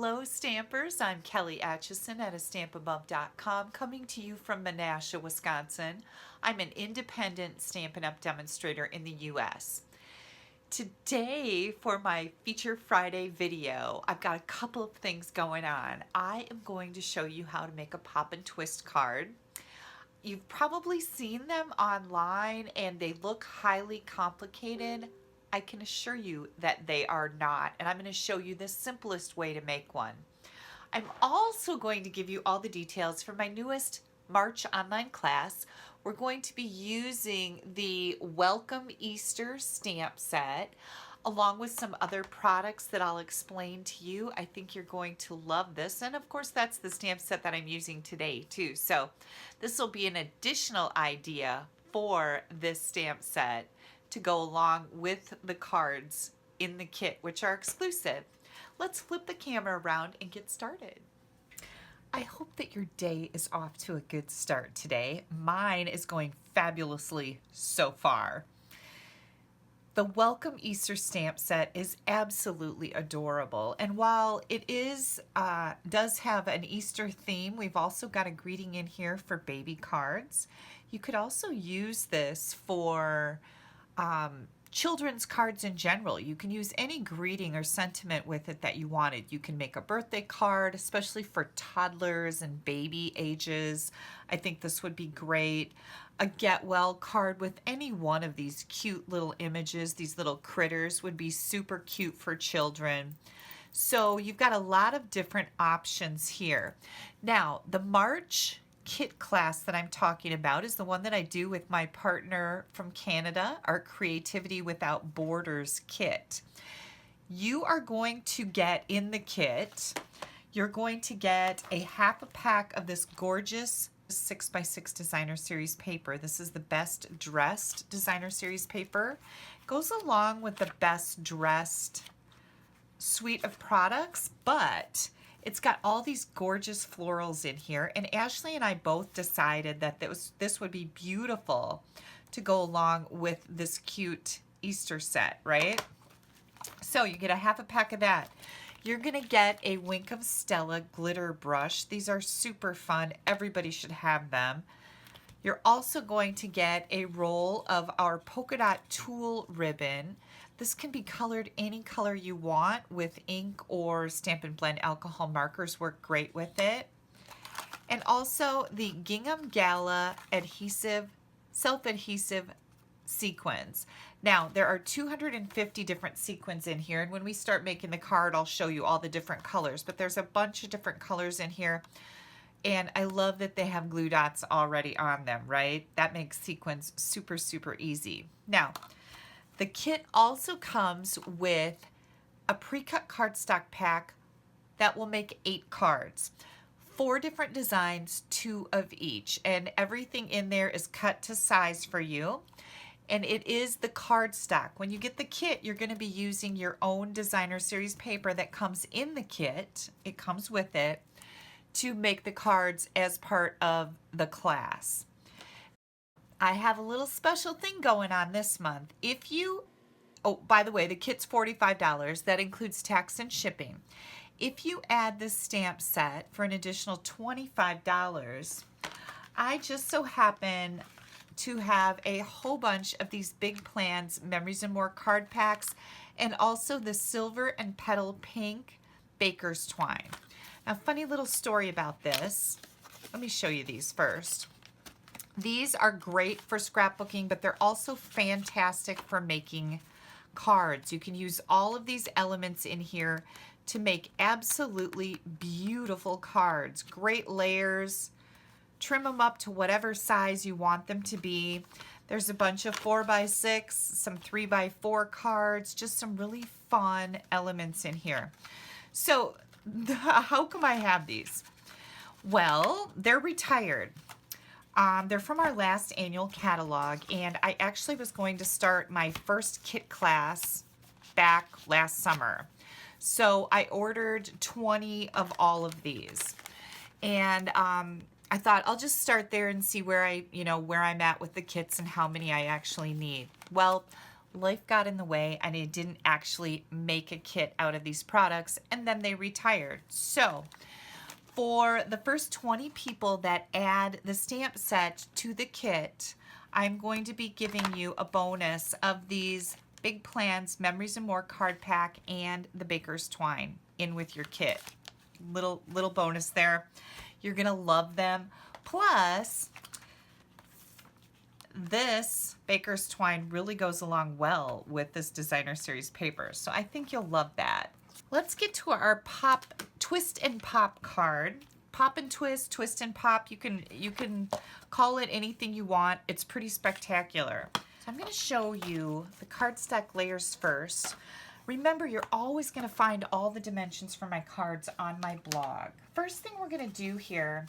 Hello Stampers, I'm Kelly Acheson at stampinUp.com, coming to you from Menasha, Wisconsin. I'm an independent Stampin' Up! Demonstrator in the US. Today for my Feature Friday video, I've got a couple of things going on. I am going to show you how to make a pop and twist card. You've probably seen them online and they look highly complicated. I can assure you that they are not, and I'm going to show you the simplest way to make one. I'm also going to give you all the details for my newest March online class. We're going to be using the Welcome Easter stamp set along with some other products that I'll explain to you. I think you're going to love this, and of course that's the stamp set that I'm using today too. So this will be an additional idea for this stamp set to go along with the cards in the kit, which are exclusive. Let's flip the camera around and get started. I hope that your day is off to a good start today. Mine is going fabulously so far. The Welcome Easter stamp set is absolutely adorable, and while it does have an Easter theme, we've also got a greeting in here for baby cards. You could also use this for children's cards in general. You can use any greeting or sentiment with it that you wanted. You can make a birthday card, especially for toddlers and baby ages. I think this would be great. A get well card with any one of these cute little images, these little critters, would be super cute for children. So you've got a lot of different options here. Now, the March kit class that I'm talking about is the one that I do with my partner from Canada, our Creativity Without Borders kit. You are going to get in the kit, you're going to get a half a pack of this gorgeous 6x6 designer series paper. This is the Best Dressed designer series paper. It goes along with the Best Dressed suite of products, but it's got all these gorgeous florals in here, and Ashley and I both decided that this would be beautiful to go along with this cute Easter set, right? So you get a half a pack of that. You're gonna get a Wink of Stella glitter brush. These are super fun. Everybody should have them. You're also going to get a roll of our polka dot tulle ribbon. This can be colored any color you want with ink, or Stampin' Blend alcohol markers work great with it. And also the Gingham Gala adhesive, self-adhesive sequins. Now, there are 250 different sequins in here, and when we start making the card, I'll show you all the different colors, but there's a bunch of different colors in here. And I love that they have glue dots already on them, right? That makes sequins super, super easy. Now, the kit also comes with a pre-cut cardstock pack that will make 8 cards. 4 different designs, 2 of each, and everything in there is cut to size for you. And it is the cardstock. When you get the kit, you're going to be using your own designer series paper that comes in the kit. It comes with it to make the cards as part of the class. I have a little special thing going on this month. Oh, by the way, the kit's $45. That includes tax and shipping. If you add this stamp set for an additional $25, I just so happen to have a whole bunch of these Big Plans Memories and More card packs, and also the silver and petal pink baker's twine. Now, funny little story about this. Let me show you these first. These are great for scrapbooking, but they're also fantastic for making cards. You can use all of these elements in here to make absolutely beautiful cards. Great layers. Trim them up to whatever size you want them to be. There's a bunch of 4x6, some 3x4 cards, just some really fun elements in here. So how come I have these? Well, they're retired. They're from our last annual catalog, and I actually was going to start my first kit class back last summer. So I ordered 20 of all of these, and I thought I'll just start there and see where I'm at with the kits and how many I actually need. Well, life got in the way and I didn't actually make a kit out of these products, and then they retired. So for the first 20 people that add the stamp set to the kit, I'm going to be giving you a bonus of these Big Plans Memories and More card pack and the Baker's Twine in with your kit. Little bonus there. You're gonna love them. Plus, this Baker's Twine really goes along well with this designer series paper, so I think you'll love that. Let's get to our pop, twist and pop card. Pop and twist, twist and pop. You can call it anything you want. It's pretty spectacular. So I'm going to show you the cardstock layers first. Remember, you're always going to find all the dimensions for my cards on my blog. First thing we're going to do here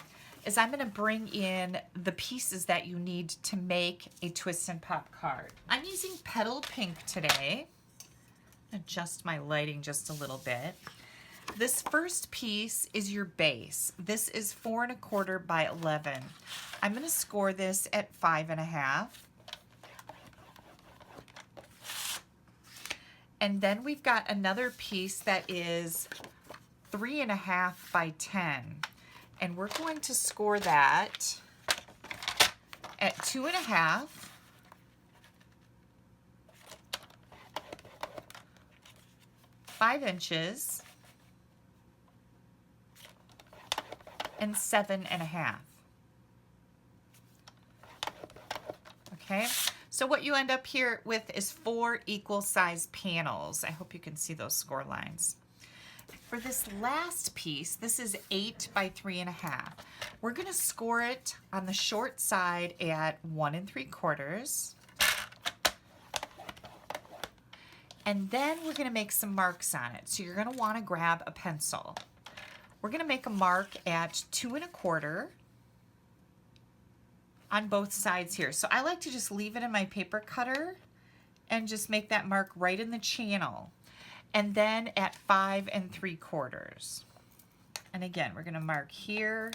is I'm going to bring in the pieces that you need to make a twist and pop card. I'm using Petal Pink today. Adjust my lighting just a little bit. This first piece is your base. This is 4 1/4 by 11. I'm going to score this at 5 1/2. And then we've got another piece that is 3 1/2 by 10. And we're going to score that at 2 1/2. 5 inches, and 7 1/2. Okay, so what you end up here with is 4 equal size panels. I hope you can see those score lines. For this last piece, this is 8 by 3 1/2. We're going to score it on the short side at 1 3/4. And then we're going to make some marks on it. So you're going to want to grab a pencil. We're going to make a mark at 2 1/4 on both sides here. So I like to just leave it in my paper cutter and just make that mark right in the channel. And then at 5 3/4. And again, we're going to mark here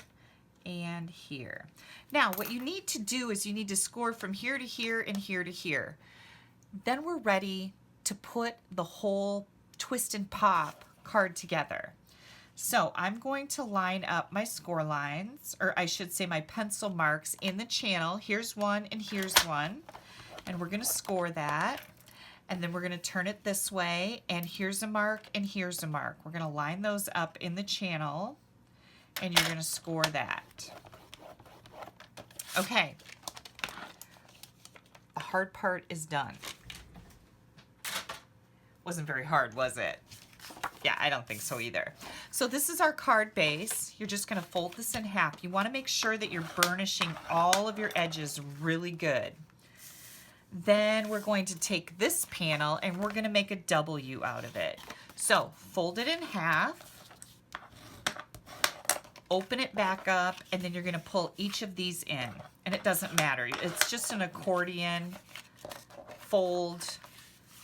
and here. Now, what you need to do is you need to score from here to here and here to here. Then we're ready to put the whole twist and pop card together. So I'm going to line up my score lines, or I should say my pencil marks in the channel. Here's one and here's one. And we're going to score that. And then we're going to turn it this way. And here's a mark and here's a mark. We're going to line those up in the channel. And you're going to score that. Okay. The hard part is done. Wasn't very hard, was it? Yeah, I don't think so either. So this is our card base. You're just going to fold this in half. You want to make sure that you're burnishing all of your edges really good. Then we're going to take this panel and we're going to make a W out of it. So fold it in half, open it back up, and then you're going to pull each of these in. And it doesn't matter. It's just an accordion fold.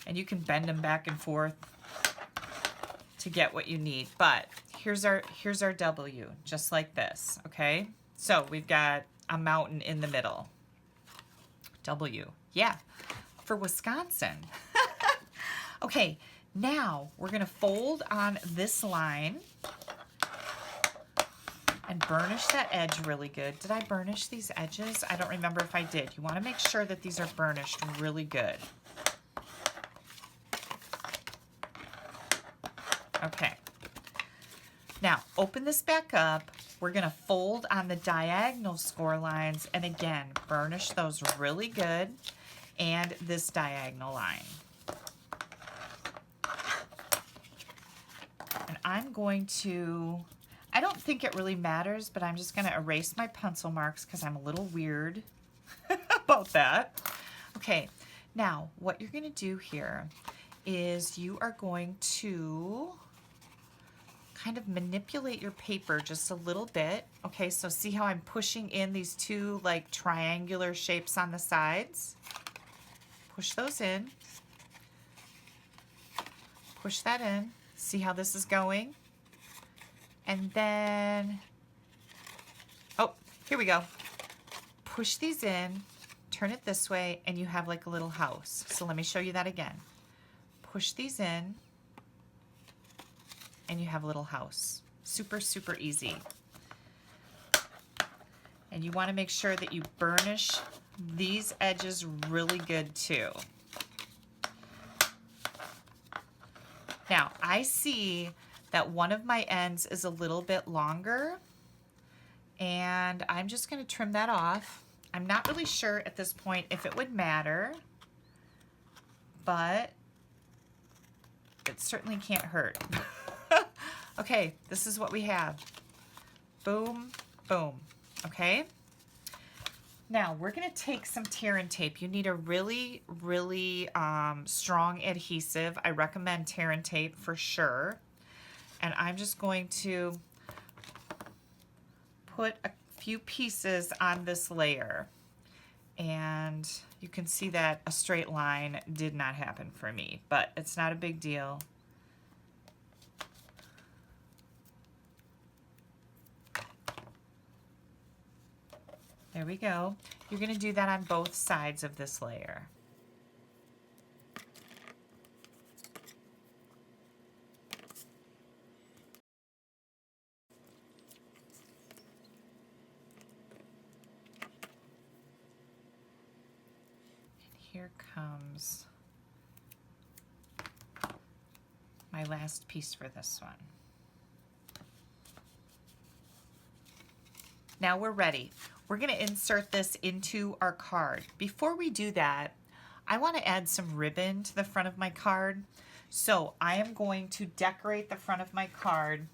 And you can bend them back and forth to get what you need. But here's our W, just like this, okay? So we've got a mountain in the middle. W, yeah, for Wisconsin. Okay, now we're gonna fold on this line and burnish that edge really good. Did I burnish these edges? I don't remember if I did. You wanna make sure that these are burnished really good. Okay, now open this back up. We're going to fold on the diagonal score lines and again, burnish those really good and this diagonal line. And I'm going to, I don't think it really matters, but I'm just going to erase my pencil marks because I'm a little weird about that. Okay, now what you're going to do here is you are going to kind of manipulate your paper just a little bit. Okay, so see how I'm pushing in these two like triangular shapes on the sides? Push those in. Push that in. See how this is going? And then, oh, here we go. Push these in turn it this way, and you have like a little house. So let me show you that again. Push these in, and you have a little house. Super, super easy. And you want to make sure that you burnish these edges really good too. Now, I see that one of my ends is a little bit longer, and I'm just going to trim that off. I'm not really sure at this point if it would matter, but it certainly can't hurt. Okay, this is what we have. Boom, boom. Okay? Now, we're going to take some tear and tape. You need a really, really strong adhesive. I recommend tear and tape for sure. And I'm just going to put a few pieces on this layer. And you can see that a straight line did not happen for me, but it's not a big deal. There we go. You're going to do that on both sides of this layer. And here comes my last piece for this one. Now we're ready. We're going to insert this into our card. Before we do that, I want to add some ribbon to the front of my card. So I am going to decorate the front of my card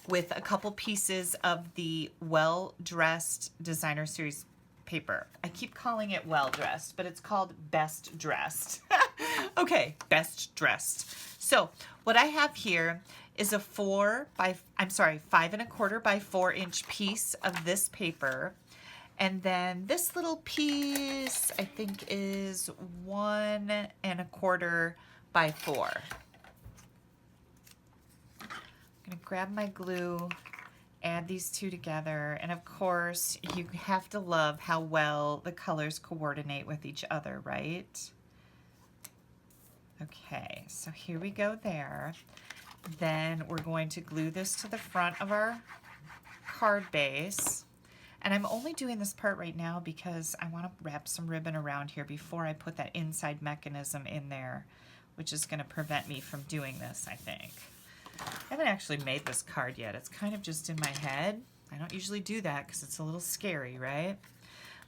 with a couple pieces of the Well Dressed Designer Series paper. I keep calling it Well Dressed, but it's called Best Dressed. Okay, Best Dressed. So what I have here is a 5 1/4 by 4 inch piece of this paper. And then this little piece, I think, is 1 1/4 by 4. I'm gonna grab my glue, add these two together, and of course, you have to love how well the colors coordinate with each other, right? Okay, so here we go there. Then we're going to glue this to the front of our card base. And I'm only doing this part right now because I want to wrap some ribbon around here before I put that inside mechanism in there, which is going to prevent me from doing this, I think. I haven't actually made this card yet. It's kind of just in my head. I don't usually do that because it's a little scary, right?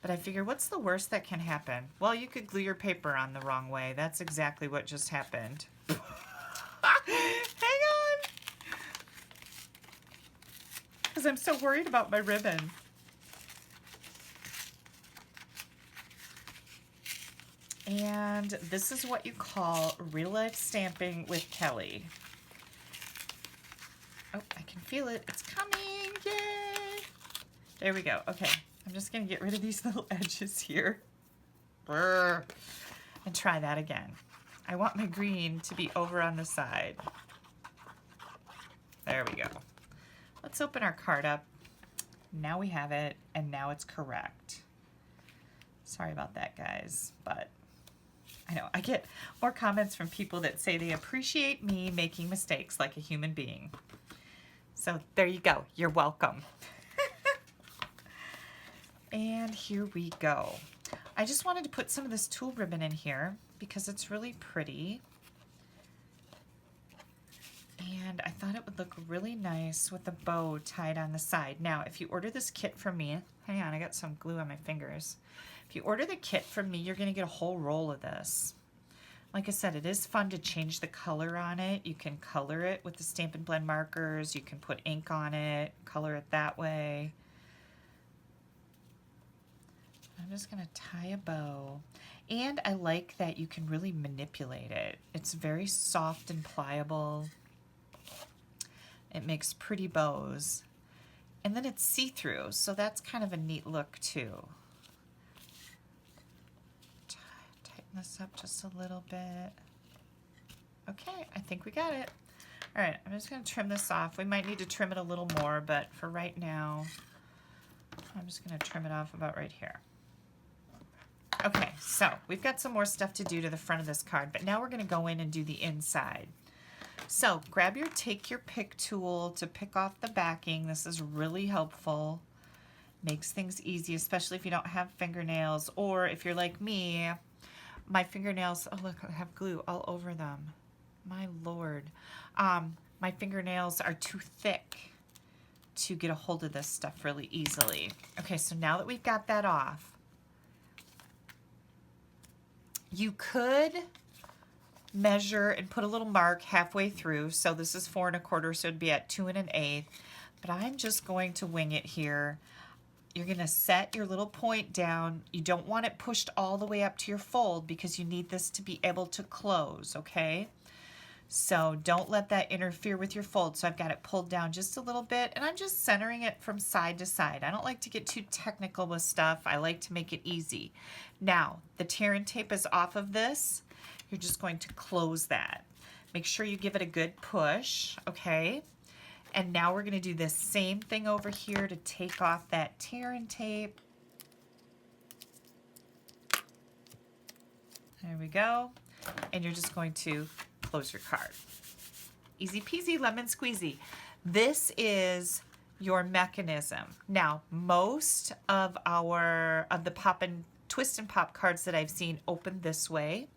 But I figure, what's the worst that can happen? Well, you could glue your paper on the wrong way. That's exactly what just happened. Hang on! Because I'm so worried about my ribbon. And this is what you call real life stamping with Kelly. Oh, I can feel it. It's coming. Yay! There we go. Okay, I'm just going to get rid of these little edges here. Brr. And try that again. I want my green to be over on the side. There we go. Let's open our card up. Now we have it, and now it's correct. Sorry about that, guys, but I know I get more comments from people that say they appreciate me making mistakes like a human being. So there you go. You're welcome. And here we go. I just wanted to put some of this tulle ribbon in here because it's really pretty. And I thought it would look really nice with the bow tied on the side. Now, if you order this kit from me, hang on, I got some glue on my fingers. If you order the kit from me, you're going to get a whole roll of this. Like I said, it is fun to change the color on it. You can color it with the Stampin' Blend markers. You can put ink on it, color it that way. I'm just going to tie a bow. And I like that you can really manipulate it. It's very soft and pliable. It makes pretty bows. And then it's see-through, so that's kind of a neat look too. Tighten this up just a little bit. Okay, I think we got it. All right, I'm just going to trim this off. We might need to trim it a little more, but for right now, I'm just going to trim it off about right here. Okay, so we've got some more stuff to do to the front of this card, but now we're going to go in and do the inside. So take your pick tool to pick off the backing. This is really helpful. Makes things easy, especially if you don't have fingernails, or if you're like me, my fingernails, oh look, I have glue all over them. My Lord. My fingernails are too thick to get a hold of this stuff really easily. Okay, so now that we've got that off, you could measure and put a little mark halfway through. So this is 4 1/4, so it'd be at 2 1/8. But I'm just going to wing it here. You're going to set your little point down. You don't want it pushed all the way up to your fold because you need this to be able to close, okay? So don't let that interfere with your fold. So I've got it pulled down just a little bit, and I'm just centering it from side to side. I don't like to get too technical with stuff. I like to make it easy. Now, the tear and tape is off of this. You're just going to close that. Make sure you give it a good push, okay? And now we're going to do this same thing over here to take off that tear and tape. There we go. And you're just going to close your card. Easy peasy, lemon squeezy. This is your mechanism. Now, most of the pop and twist and pop cards that I've seen open this way.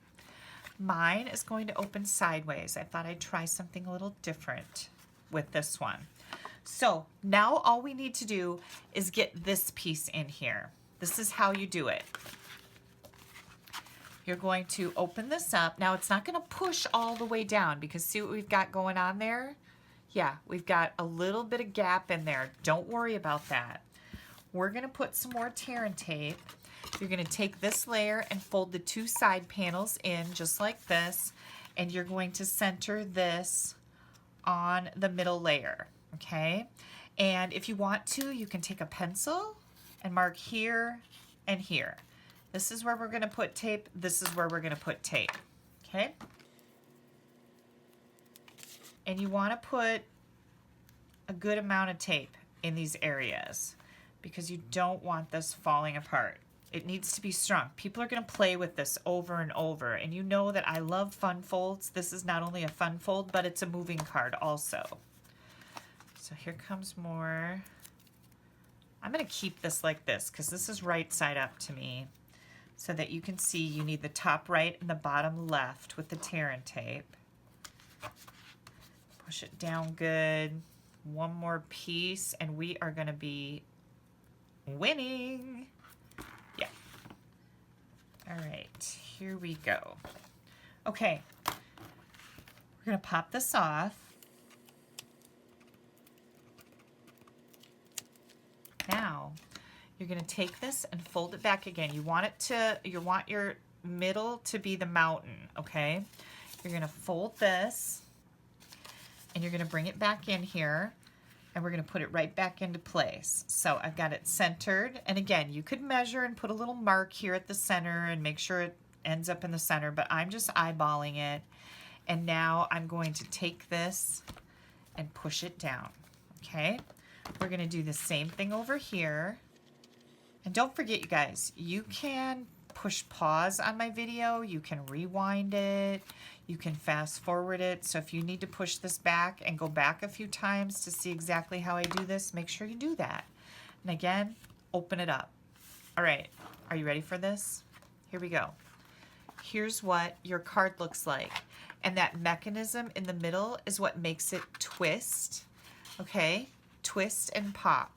Mine is going to open sideways. I thought I'd try something a little different with this one. So now all we need to do is get this piece in here. This is how you do it. You're going to open this up. Now it's not going to push all the way down because see what we've got going on there? Yeah, we've got a little bit of gap in there. Don't worry about that. We're going to put some more tear and tape. You're going to take this layer and fold the 2 side panels in just like this, and you're going to center this on the middle layer, okay? And if you want to, you can take a pencil and mark here and here. This is where we're going to put tape. This is where we're going to put tape, okay? And you want to put a good amount of tape in these areas because you don't want this falling apart. It needs to be strong. People are going to play with this over and over, and you know that I love fun folds. This is not only a fun fold, but it's a moving card also. So here comes more. I'm going to keep this like this because this is right side up to me so that you can see you need the top right and the bottom left with the tear and tape. Push it down good. One more piece, and we are going to be winning. Yeah. All right, here we go. Okay, we're going to pop this off. Now, you're going to take this and fold it back again. You want your middle to be the mountain, okay? You're going to fold this, and you're going to bring it back in here, and we're going to put it right back into place. So I've got it centered, and again, you could measure and put a little mark here at the center and make sure it ends up in the center, but I'm just eyeballing it. And now I'm going to take this and push it down, okay? We're going to do the same thing over here. And don't forget, you guys, you can push pause on my video. You can rewind it. You can fast forward it. So if you need to push this back and go back a few times to see exactly how I do this, make sure you do that. And again, open it up. All right, are you ready for this? Here we go. Here's what your card looks like. And that mechanism in the middle is what makes it twist, okay? Twist and pop.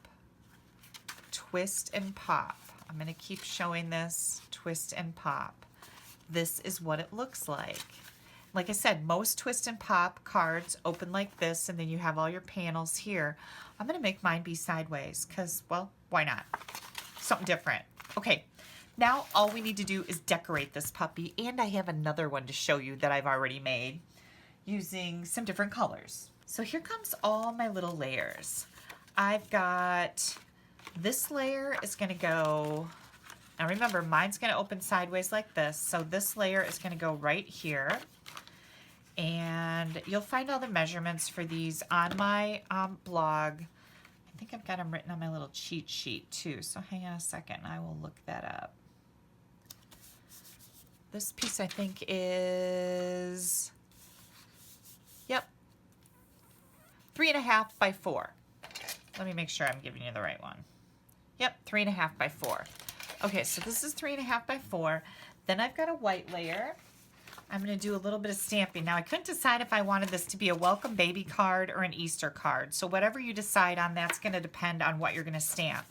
Twist and pop. I'm going to keep showing this. Twist and pop. This is what it looks like. Like I said, most twist and pop cards open like this, and then you have all your panels here. I'm going to make mine be sideways because, well, why not? Something different. Okay, now all we need to do is decorate this puppy, and I have another one to show you that I've already made using some different colors. So here comes all my little layers. I've got this layer is going to go, now remember, mine's going to open sideways like this. So this layer is going to go right here. And you'll find all the measurements for these on my blog. I think I've got them written on my little cheat sheet too. So hang on a second, I will look that up. this piece I think is, yep, 3.5 by 4. Let me make sure I'm giving you the right one. Yep, 3.5 by 4. Okay, so this is 3.5 by 4. Then I've got a white layer. I'm going to do a little bit of stamping. Now I couldn't decide if I wanted this to be a welcome baby card or an Easter card. So whatever you decide on, that's going to depend on what you're going to stamp.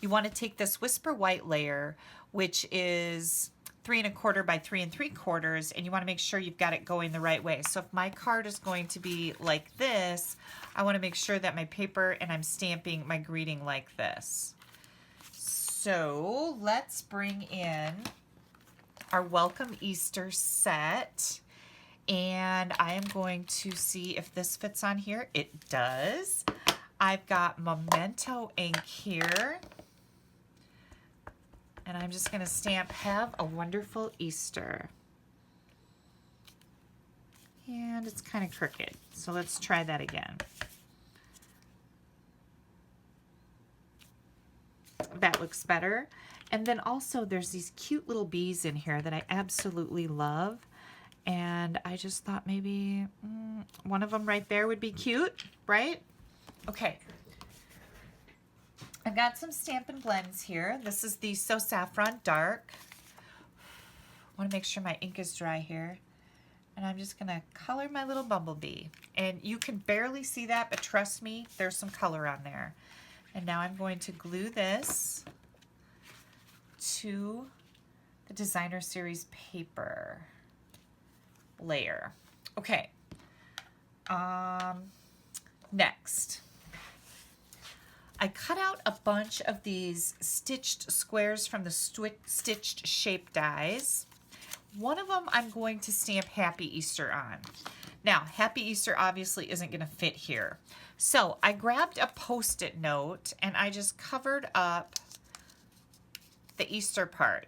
You want to take this Whisper White layer, which is 3.25 by 3.75, and you want to make sure you've got it going the right way. So if my card is going to be like this, I want to make sure that my paper and I'm stamping my greeting like this. So let's bring in our Welcome Easter set, and I am going to see if this fits on here. It does. I've got Memento ink here, and I'm just going to stamp Have a Wonderful Easter. And it's kind of crooked, so let's try that again. That looks better. And then also there's these cute little bees in here that I absolutely love. And I just thought maybe one of them right there would be cute, right? Okay. I've got some Stampin' Blends here. This is the So Saffron Dark. I want to make sure my ink is dry here. And I'm just going to color my little bumblebee. And you can barely see that, but trust me, there's some color on there. And now I'm going to glue this to the Designer Series paper layer. Okay. Next, I cut out a bunch of these stitched squares from the stitched shape dies. One of them I'm going to stamp Happy Easter on. Now, Happy Easter obviously isn't going to fit here. So I grabbed a Post-it note and I just covered up the Easter part.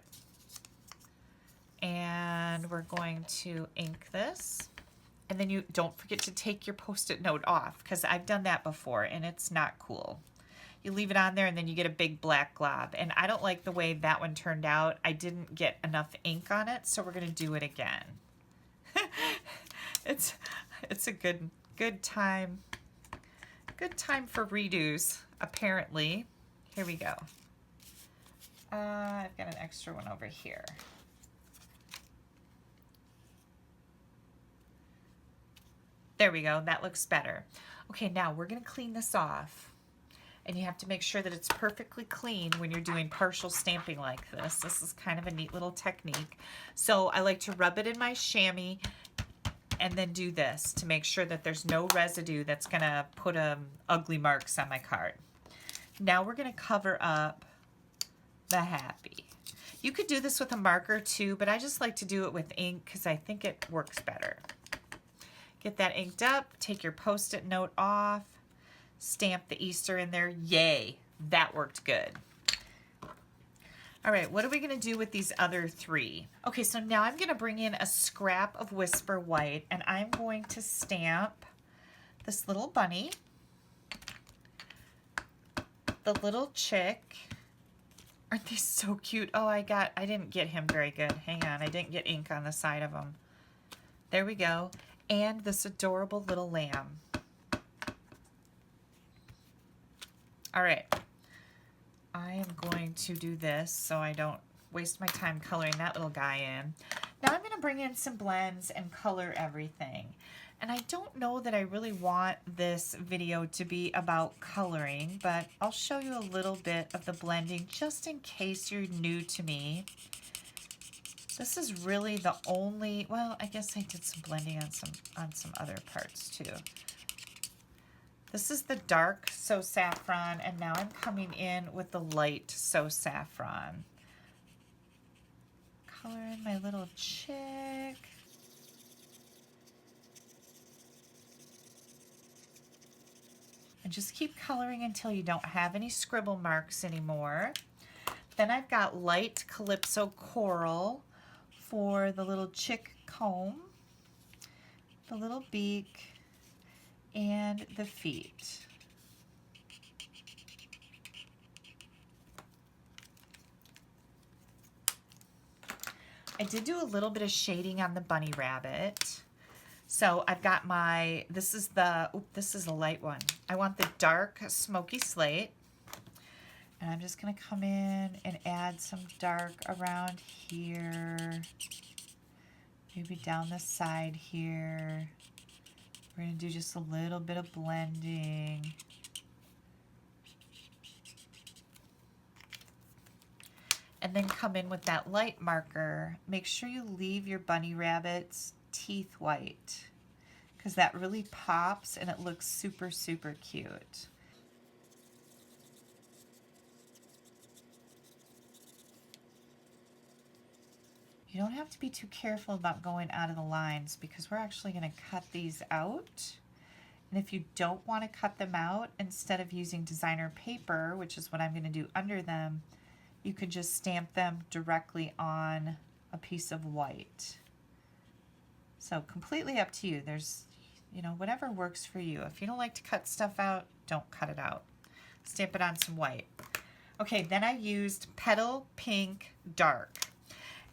And we're going to ink this. And then you don't forget to take your Post-it note off, because I've done that before and it's not cool. You leave it on there and then you get a big black glob. And I don't like the way that one turned out. I didn't get enough ink on it, so we're going to do it again. It's a good time. Good time for redos, apparently. Here we go. I've got an extra one over here. There we go. That looks better. Okay, now we're going to clean this off. And you have to make sure that it's perfectly clean when you're doing partial stamping like this. This is kind of a neat little technique. So I like to rub it in my chamois and then do this to make sure that there's no residue that's going to put ugly marks on my card. Now we're going to cover up the happy. You could do this with a marker too, but I just like to do it with ink because I think it works better. Get that inked up, take your Post-it note off, stamp the Easter in there. Yay, that worked good. All right, what are we going to do with these other three? Okay, so now I'm going to bring in a scrap of Whisper White, and I'm going to stamp this little bunny, the little chick. Aren't they so cute? Oh, I didn't get him very good. Hang on, I didn't get ink on the side of him. There we go. And this adorable little lamb. All right. I am going to do this so I don't waste my time coloring that little guy in. Now I'm going to bring in some blends and color everything. And I don't know that I really want this video to be about coloring, but I'll show you a little bit of the blending just in case you're new to me. This is really the only, well, I guess I did some blending on some other parts too. This is the dark So Saffron, and now I'm coming in with the light So Saffron. Color in my little chick. And just keep coloring until you don't have any scribble marks anymore. Then I've got light Calypso Coral for the little chick comb, the little beak, and the feet. I did do a little bit of shading on the bunny rabbit. So I've got my, this is a light one. I want the dark smoky slate. And I'm just going to come in and add some dark around here. Maybe down the side here. We're going to do just a little bit of blending. And then come in with that light marker. Make sure you leave your bunny rabbit's teeth white, because that really pops and it looks super, super cute. You don't have to be too careful about going out of the lines, because we're actually going to cut these out. And if you don't want to cut them out, instead of using designer paper, which is what I'm going to do under them, you could just stamp them directly on a piece of white. So completely up to you. There's, you know, whatever works for you. If you don't like to cut stuff out, don't cut it out. Stamp it on some white. Okay, then I used Petal Pink Dark.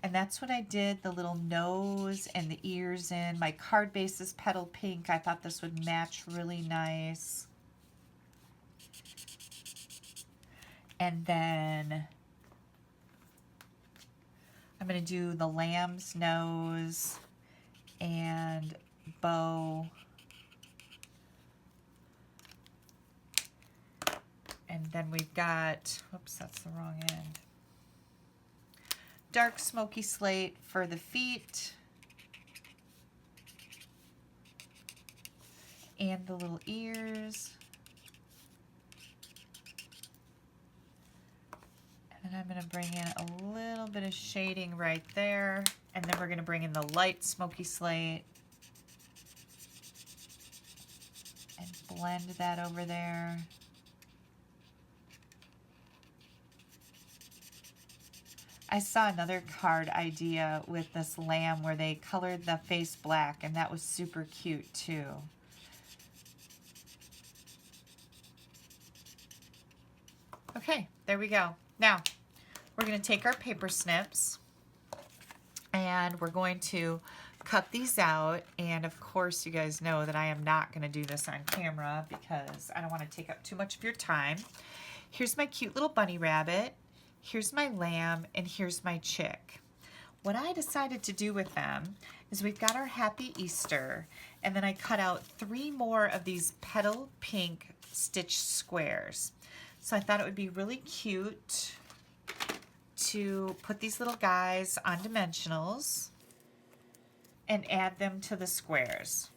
And that's what I did the little nose and the ears in. My card base is Petal Pink. I thought this would match really nice. And then I'm going to do the lamb's nose and bow. And then we've got, whoops, that's the wrong end. Dark smoky slate for the feet. And the little ears. And I'm going to bring in a little bit of shading right there. And then we're going to bring in the light smoky slate. And blend that over there. I saw another card idea with this lamb where they colored the face black, and that was super cute too. Okay, there we go. Now, we're going to take our paper snips and we're going to cut these out. And of course, you guys know that I am not going to do this on camera because I don't want to take up too much of your time. Here's my cute little bunny rabbit. Here's my lamb, and here's my chick. What I decided to do with them is we've got our Happy Easter, and then I cut out 3 more of these Petal Pink stitch squares. So I thought it would be really cute to put these little guys on dimensionals and add them to the squares.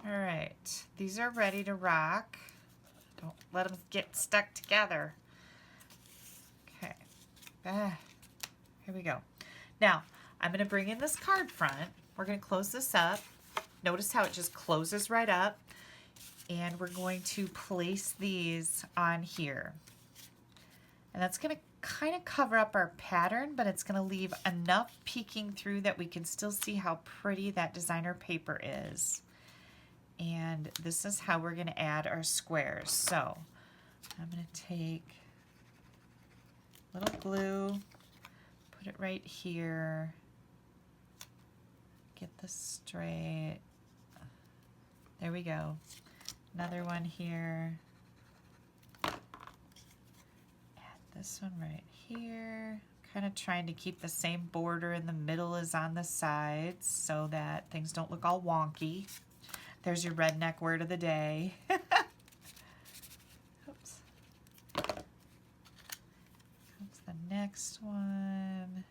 All right, these are ready to rock. Don't let them get stuck together. Okay, here we go. Now, I'm gonna bring in this card front. We're gonna close this up. Notice how it just closes right up. And we're going to place these on here. And that's gonna kind of cover up our pattern, but it's gonna leave enough peeking through that we can still see how pretty that designer paper is. And this is how we're going to add our squares. So I'm going to take a little glue, put it right here, get this straight. There we go. Another one here. Add this one right here. Kind of trying to keep the same border in the middle as on the sides so that things don't look all wonky. There's your redneck word of the day. Oops. Comes the next one.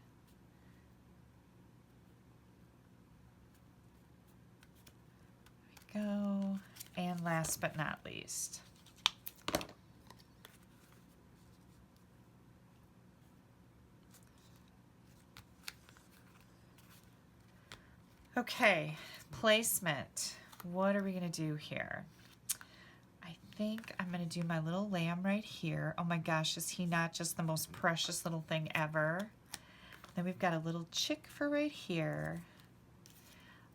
There we go. And last but not least. Okay, placement. What are we going to do here? I think I'm going to do my little lamb right here. Oh my gosh, is he not just the most precious little thing ever? Then we've got a little chick for right here.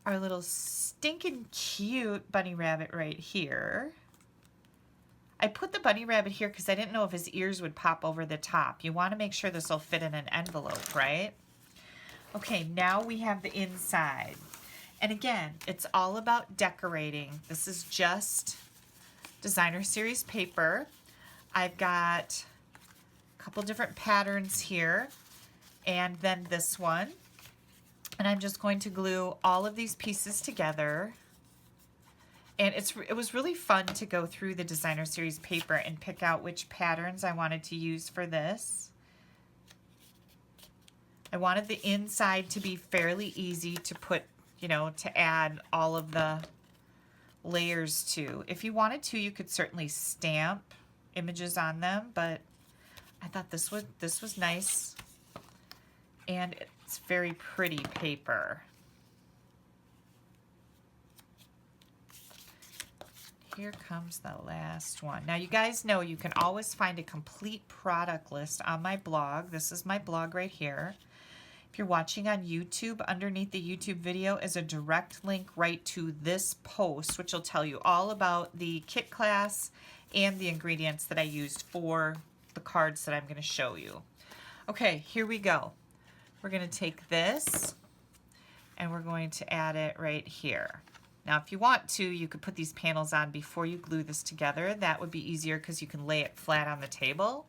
our little stinking cute bunny rabbit right here. I put the bunny rabbit here because I didn't know if his ears would pop over the top. You want to make sure this will fit in an envelope, right? Okay, now we have the inside. And again, it's all about decorating. This is just designer series paper. I've got a couple different patterns here, and then this one. And I'm just going to glue all of these pieces together. And it was really fun to go through the designer series paper and pick out which patterns I wanted to use for this. I wanted the inside to be fairly easy to put, you know, to add all of the layers to. If you wanted to, you could certainly stamp images on them, but I thought this was nice, and it's very pretty paper. Here comes the last one. Now you guys know you can always find a complete product list on my blog. This is my blog right here. If you're watching on YouTube, underneath the YouTube video is a direct link right to this post, which will tell you all about the kit class and the ingredients that I used for the cards that I'm going to show you. Okay, here we go. We're going to take this and we're going to add it right here. Now, if you want to, you could put these panels on before you glue this together. That would be easier because you can lay it flat on the table.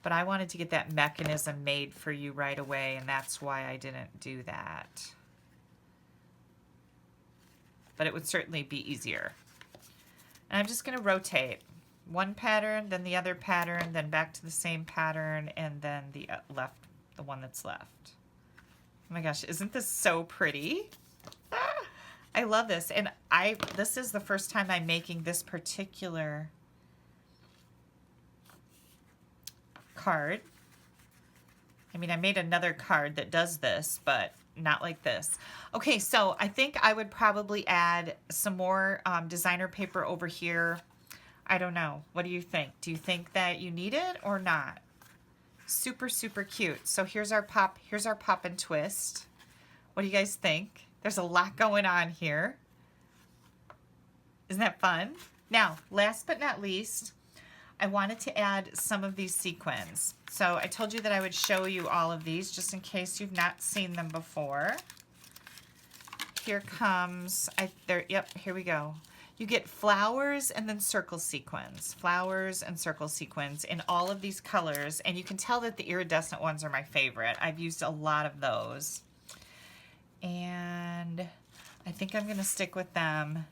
But I wanted to get that mechanism made for you right away, and that's why I didn't do that. But it would certainly be easier. And I'm just going to rotate one pattern, then the other pattern, then back to the same pattern, and then the one that's left. Oh my gosh, isn't this so pretty? I love this, and this is the first time I'm making this particular card. I mean, I made another card that does this, but not like this. Okay, so I think I would probably add some more designer paper over here. I don't know. What do you think? Do you think that you need it or not? Super, super cute. So here's our pop and twist. What do you guys think? There's a lot going on here. Isn't that fun? Now, last but not least, I wanted to add some of these sequins. So I told you that I would show you all of these just in case you've not seen them before. Here comes, yep, here we go. You get flowers and then circle sequins. Flowers and circle sequins in all of these colors. And you can tell that the iridescent ones are my favorite. I've used a lot of those. And I think I'm going to stick with them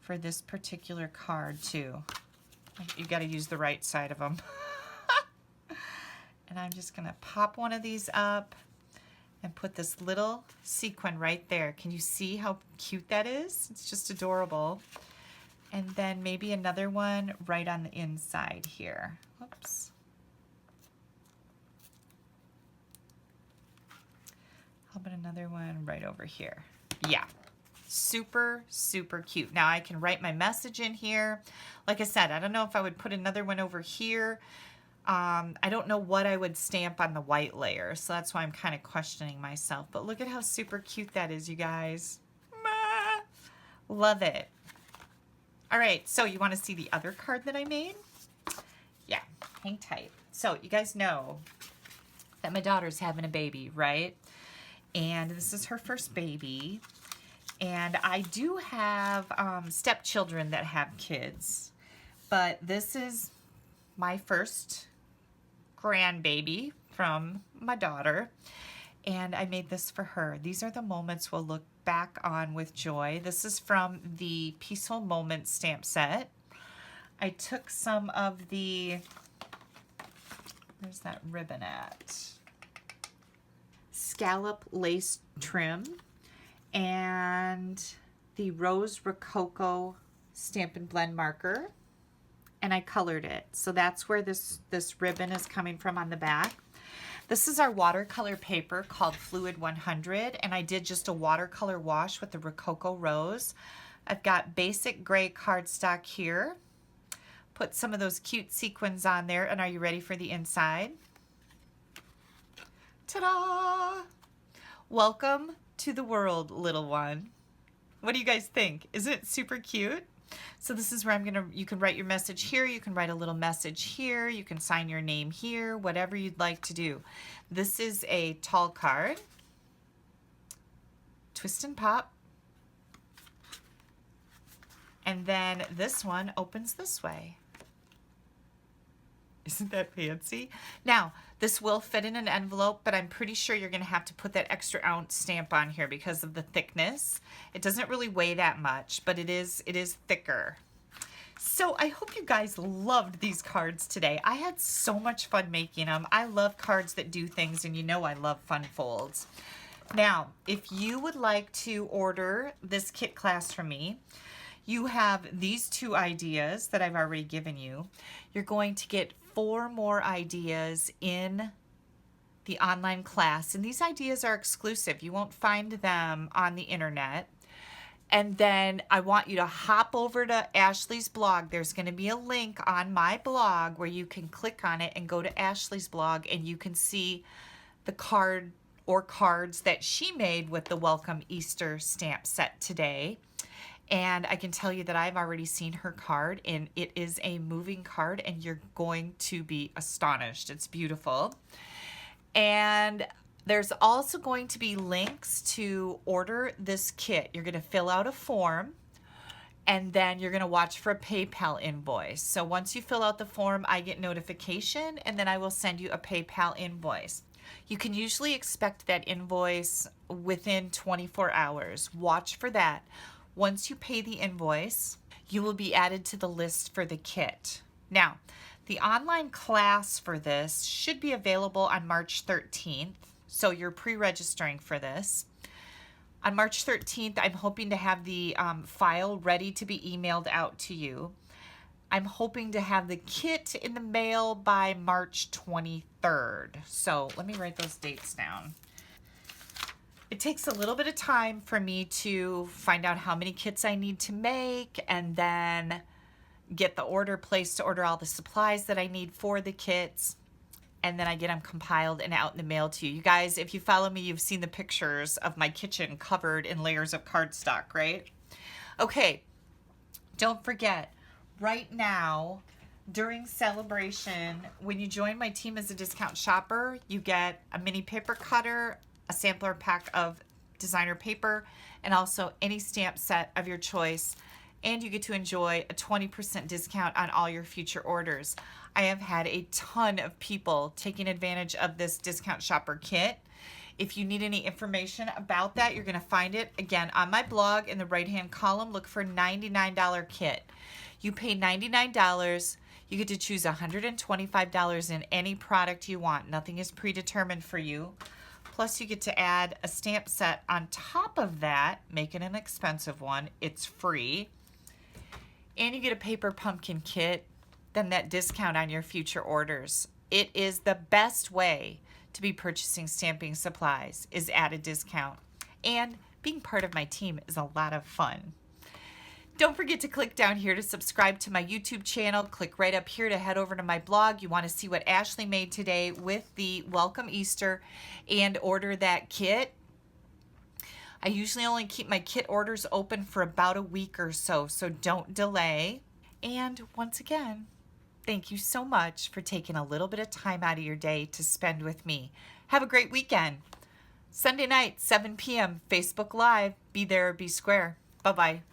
for this particular card too. You got to use the right side of them. And I'm just going to pop one of these up and put this little sequin right there. Can you see how cute that is? It's just adorable. And then maybe another one right on the inside here. Whoops. How about another one right over here? Yeah. Super, super cute. Now I can write my message in here. Like I said, I don't know if I would put another one over here. I don't know what I would stamp on the white layer, so that's why I'm kind of questioning myself. But look at how super cute that is, you guys. Love it. All right, so you want to see the other card that I made? Yeah, hang tight. So you guys know that my daughter's having a baby, right? And this is her first baby. And I do have stepchildren that have kids, but this is my first grandbaby from my daughter, and I made this for her. These are the moments we'll look back on with joy. This is from the Peaceful Moments stamp set. I took some of the, where's that ribbon at? Scallop lace trim and the Rose Rococo Stampin' Blend marker, and I colored it. So that's where this ribbon is coming from on the back. This is our watercolor paper called Fluid 100, and I did just a watercolor wash with the Rococo Rose. I've got basic gray cardstock here. Put some of those cute sequins on there, and are you ready for the inside? Ta-da! Welcome to the world, little one. What do you guys think? Isn't it super cute? So this is where you can write your message here, you can write a little message here, you can sign your name here, whatever you'd like to do. This is a tall card. Twist and pop. And then this one opens this way. Isn't that fancy? Now, this will fit in an envelope, but I'm pretty sure you're going to have to put that extra ounce stamp on here because of the thickness. It doesn't really weigh that much, but it is thicker. So I hope you guys loved these cards today. I had so much fun making them. I love cards that do things, and you know I love fun folds. Now, if you would like to order this kit class from me, you have these 2 ideas that I've already given you. You're going to get 4 more ideas in the online class, and these ideas are exclusive. You won't find them on the internet. And then I want you to hop over to Ashley's blog. There's going to be a link on my blog where you can click on it and go to Ashley's blog, and you can see the card or cards that she made with the Welcome Easter stamp set today. And I can tell you that I've already seen her card, and it is a moving card, and you're going to be astonished. It's beautiful. And there's also going to be links to order this kit. You're going to fill out a form, and then you're going to watch for a PayPal invoice. So once you fill out the form, I get notification, and then I will send you a PayPal invoice. You can usually expect that invoice within 24 hours. Watch for that. Once you pay the invoice, you will be added to the list for the kit. Now, the online class for this should be available on March 13th, so you're pre-registering for this. On March 13th, I'm hoping to have the file ready to be emailed out to you. I'm hoping to have the kit in the mail by March 23rd. So let me write those dates down. It takes a little bit of time for me to find out how many kits I need to make and then get the order placed to order all the supplies that I need for the kits. And then I get them compiled and out in the mail to you. You guys, if you follow me, you've seen the pictures of my kitchen covered in layers of cardstock, right? Okay, don't forget, right now, during celebration, when you join my team as a discount shopper, you get a mini paper cutter, a sampler pack of designer paper, and also any stamp set of your choice. And you get to enjoy a 20% discount on all your future orders. I have had a ton of people taking advantage of this discount shopper kit. If you need any information about that, you're going to find it again on my blog in the right-hand column. Look for $99 kit. You pay $99. You get to choose $125 in any product you want. Nothing is predetermined for you. Plus, you get to add a stamp set on top of that, make it an expensive one. It's free. And you get a paper pumpkin kit, then that discount on your future orders. It is the best way to be purchasing stamping supplies, is at a discount. And being part of my team is a lot of fun. Don't forget to click down here to subscribe to my YouTube channel. Click right up here to head over to my blog. You want to see what Ashley made today with the Welcome Easter and order that kit. I usually only keep my kit orders open for about a week or so, so don't delay. And once again, thank you so much for taking a little bit of time out of your day to spend with me. Have a great weekend. Sunday night, 7 p.m., Facebook Live. Be there or be square. Bye-bye.